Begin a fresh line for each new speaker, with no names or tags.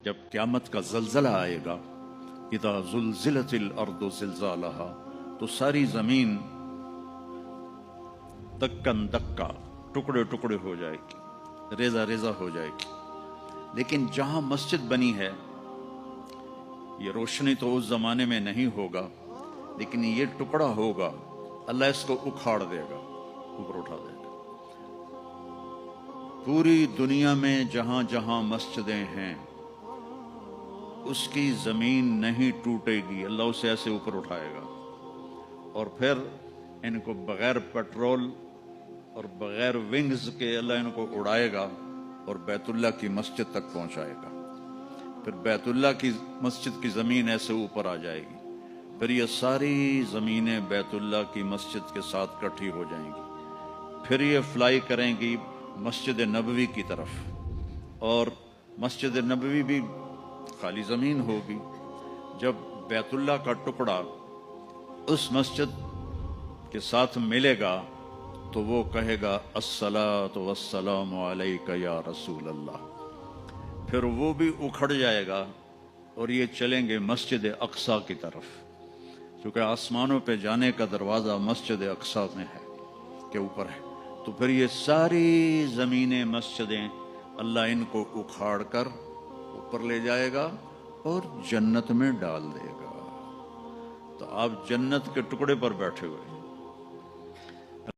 جب قیامت کا زلزلہ آئے گا، اذا زلزلت الارض زلزالہا، تو ساری زمین دکن دکا، ٹکڑے ٹکڑے ہو جائے گی، ریزہ ریزہ ہو جائے گی۔ لیکن جہاں مسجد بنی ہے، یہ روشنی تو اس زمانے میں نہیں ہوگا، لیکن یہ ٹکڑا ہوگا، اللہ اس کو اکھاڑ دے گا، اوپر اٹھا دے گا۔ پوری دنیا میں جہاں جہاں مسجدیں ہیں، اس کی زمین نہیں ٹوٹے گی، اللہ اسے ایسے اوپر اٹھائے گا، اور پھر ان کو بغیر پیٹرول اور بغیر ونگز کے اللہ ان کو اڑائے گا اور بیت اللہ کی مسجد تک پہنچائے گا۔ پھر بیت اللہ کی مسجد کی زمین ایسے اوپر آ جائے گی، پھر یہ ساری زمینیں بیت اللہ کی مسجد کے ساتھ اکٹھی ہو جائیں گی، پھر یہ فلائی کریں گی مسجد نبوی کی طرف، اور مسجد نبوی بھی خالی زمین ہوگی۔ جب بیت اللہ کا ٹکڑا اس مسجد کے ساتھ ملے گا تو وہ کہے گا الصلاۃ والسلام علیک یا رسول اللہ، پھر وہ بھی اکھڑ جائے گا اور یہ چلیں گے مسجد اقصی کی طرف، کیونکہ آسمانوں پہ جانے کا دروازہ مسجد اقصی میں ہے کہ اوپر ہے۔ تو پھر یہ ساری زمینیں مسجدیں اللہ ان کو اکھاڑ کر اوپر لے جائے گا اور جنت میں ڈال دے گا۔ تو آپ جنت کے ٹکڑے پر بیٹھے ہوئے